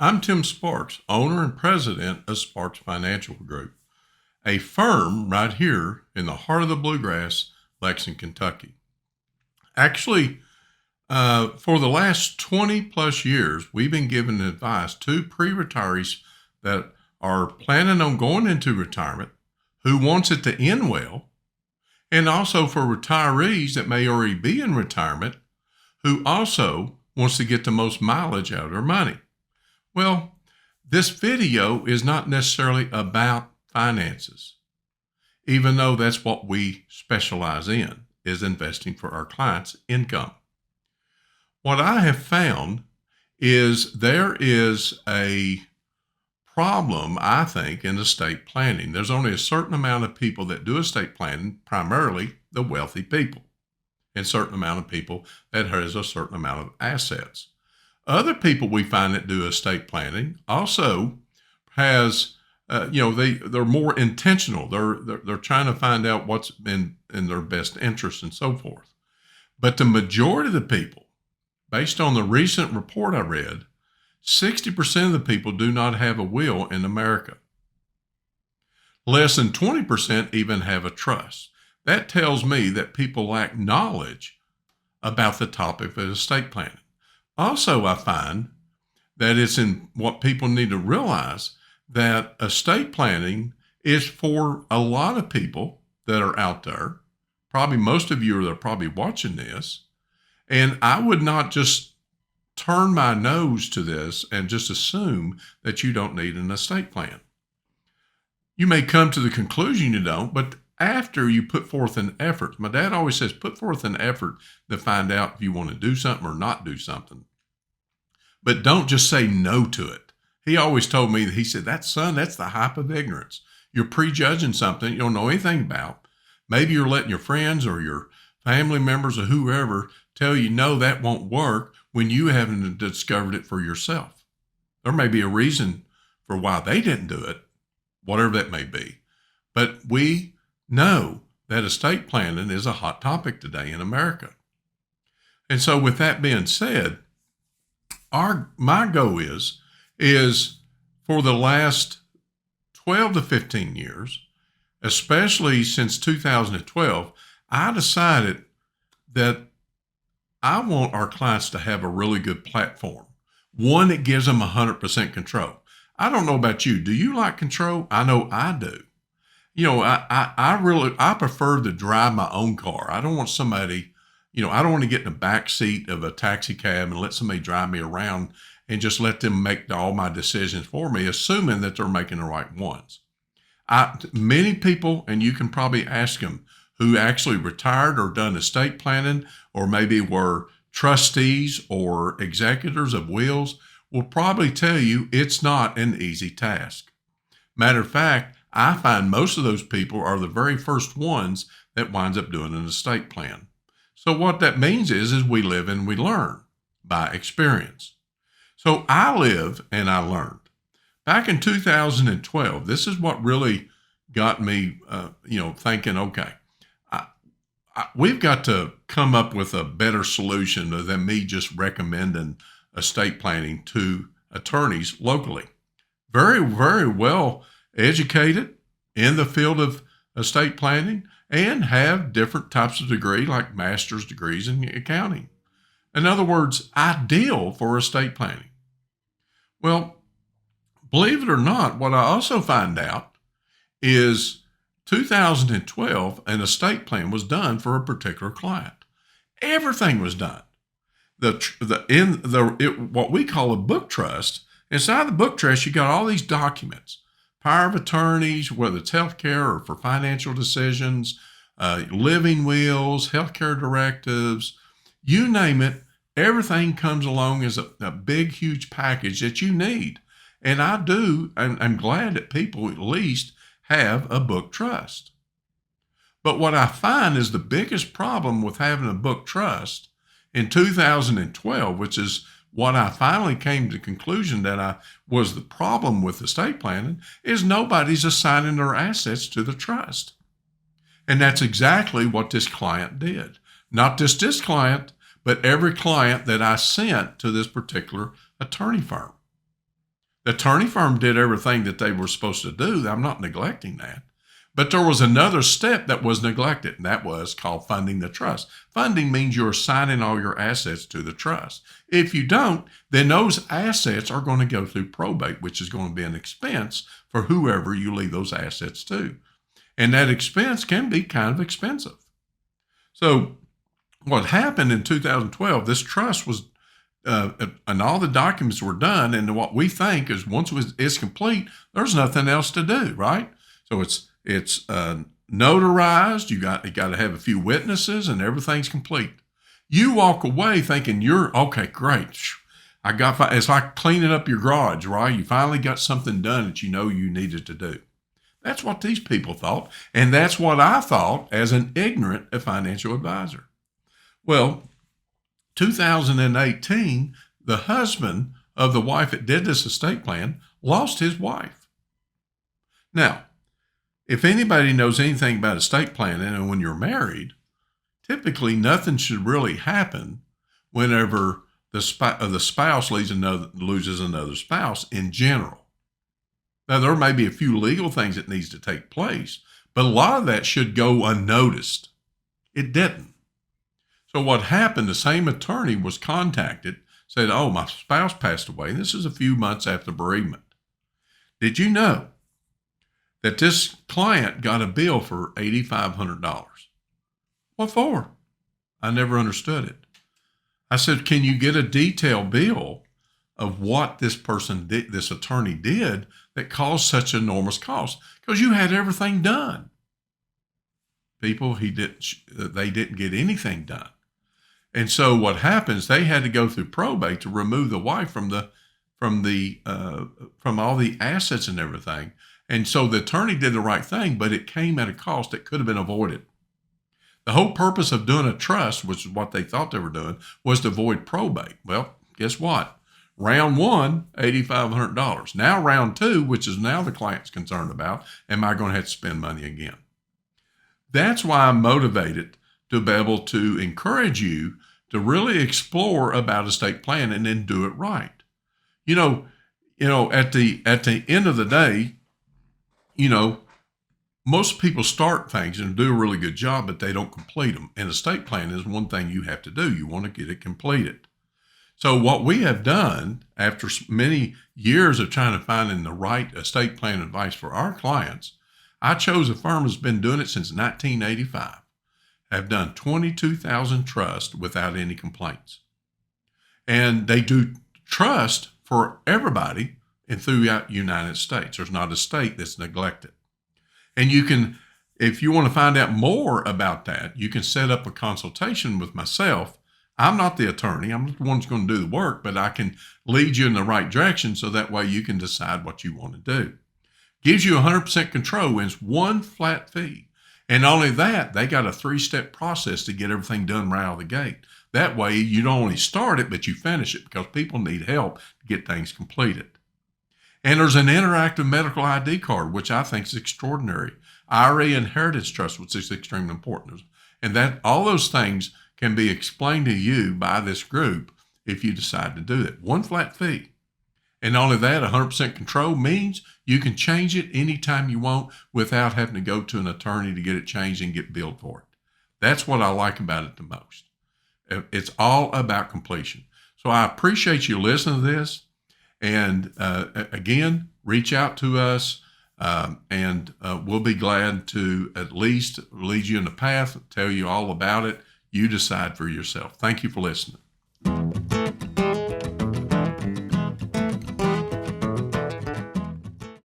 I'm Tim Sparks, owner and president of Sparks Financial Group, a firm right here in the heart of the Bluegrass, Lexington, Kentucky. Actually, for the last 20 plus years, we've been giving advice to pre-retirees that are planning on going into retirement, who wants it to end well, and also for retirees that may already be in retirement, who also wants to get the most mileage out of their money. Well, this video is not necessarily about finances, even though that's what we specialize in, is investing for our clients' income. What I have found is there is a problem, I think, in estate planning. There's only a certain amount of people that do estate planning, primarily the wealthy people, and a certain amount of people that has a certain amount of assets. Other people we find that do estate planning also has, they're more intentional. They're trying to find out what's in their best interest and so forth. But the majority of the people, based on the recent report I read, 60% of the people do not have a will in America. Less than 20% even have a trust. That tells me that people lack knowledge about the topic of estate planning. Also, I find that it's in what people need to realize that estate planning is for a lot of people that are out there. Probably most of you are probably watching this. And I would not just turn my nose to this and just assume that you don't need an estate plan. You may come to the conclusion you don't, but after you put forth an effort, my dad always says, put forth an effort to find out if you want to do something or not do something. But don't just say no to it. He always told me, he said, that's the hype of ignorance. You're prejudging something you don't know anything about. Maybe you're letting your friends or your family members or whoever tell you, no, that won't work, when you haven't discovered it for yourself. There may be a reason for why they didn't do it, whatever that may be. But we know that estate planning is a hot topic today in America. And so with that being said, my goal is for the last 12 to 15 years, especially since 2012, I decided that I want our clients to have a really good platform, one that gives them 100% control. I don't know about you. Do you like control? I know I do. I prefer to drive my own car. I don't want somebody, I don't want to get in the back seat of a taxi cab and let somebody drive me around and just let them make all my decisions for me, assuming that they're making the right ones. Many people, and you can probably ask them, who actually retired or done estate planning, or maybe were trustees or executors of wills, will probably tell you it's not an easy task. Matter of fact, I find most of those people are the very first ones that winds up doing an estate plan. So what that means is we live and we learn by experience. So I live and I learned. Back in 2012, this is what really got me, thinking, okay, we've got to come up with a better solution than me just recommending estate planning to attorneys locally. Very, very well educated in the field of estate planning and have different types of degree, like master's degrees in accounting. In other words, ideal for estate planning. Well, believe it or not, what I also find out is 2012, an estate plan was done for a particular client. Everything was done. What we call a book trust. Inside the book trust, you got all these documents, power of attorneys, whether it's healthcare or for financial decisions, living wills, healthcare directives, you name it. Everything comes along as a big, huge package that you need. And I'm glad that people at least have a book trust. But what I find is the biggest problem with having a book trust in 2012, which is what I finally came to the conclusion that was the problem with estate planning, is nobody's assigning their assets to the trust. And that's exactly what this client did. Not just this client, but every client that I sent to this particular attorney firm. The attorney firm did everything that they were supposed to do. I'm not neglecting that. But there was another step that was neglected, and that was called funding the trust. Funding means you're assigning all your assets to the trust. If you don't, then those assets are going to go through probate, which is going to be an expense for whoever you leave those assets to. And that expense can be kind of expensive. So what happened in 2012, this trust was, and all the documents were done, and what we think is once it's complete, there's nothing else to do, right? So it's notarized. You got to have a few witnesses, and everything's complete. You walk away thinking you're okay. Great. It's like cleaning up your garage, right? You finally got something done that you know you needed to do. That's what these people thought, and that's what I thought as an ignorant financial advisor. Well, 2018, the husband of the wife that did this estate plan lost his wife. Now, if anybody knows anything about estate planning and when you're married, typically nothing should really happen whenever the spouse loses another spouse in general. Now, there may be a few legal things that needs to take place, but a lot of that should go unnoticed. It didn't. So what happened, the same attorney was contacted, said, oh, my spouse passed away. This is a few months after bereavement. Did you know that this client got a bill for $8,500? What for? I never understood it. I said, can you get a detailed bill of what this person did, this attorney did that caused such enormous cost? Because you had everything done. People, they didn't get anything done. And so what happens, they had to go through probate to remove the wife from all the assets and everything. And so the attorney did the right thing, but it came at a cost that could have been avoided. The whole purpose of doing a trust, which is what they thought they were doing, was to avoid probate. Well, guess what? Round one, $8,500. Now round two, which is now the client's concerned about, am I going to have to spend money again? That's why I'm motivated to be able to encourage you to really explore about estate planning and then do it right. You know, at the end of the day, most people start things and do a really good job, but they don't complete them. And estate planning is one thing you have to do. You want to get it completed. So what we have done after many years of trying to find the right estate plan advice for our clients, I chose a firm that's been doing it since 1985. Have done 22,000 trusts without any complaints. And they do trust for everybody and throughout the United States. There's not a state that's neglected. And you can, if you want to find out more about that, you can set up a consultation with myself. I'm not the attorney. I'm the one who's going to do the work, but I can lead you in the right direction so that way you can decide what you want to do. Gives you 100% control and it's one flat fee. And not only that, they got a 3-step process to get everything done right out of the gate. That way you don't only start it, but you finish it because people need help to get things completed. And there's an interactive medical ID card, which I think is extraordinary. IRA inheritance trust, which is extremely important. And that all those things can be explained to you by this group if you decide to do that. One flat fee. And not only that, 100% control means you can change it anytime you want without having to go to an attorney to get it changed and get billed for it. That's what I like about it the most. It's all about completion. So I appreciate you listening to this. And again, reach out to us and we'll be glad to at least lead you in the path, tell you all about it. You decide for yourself. Thank you for listening.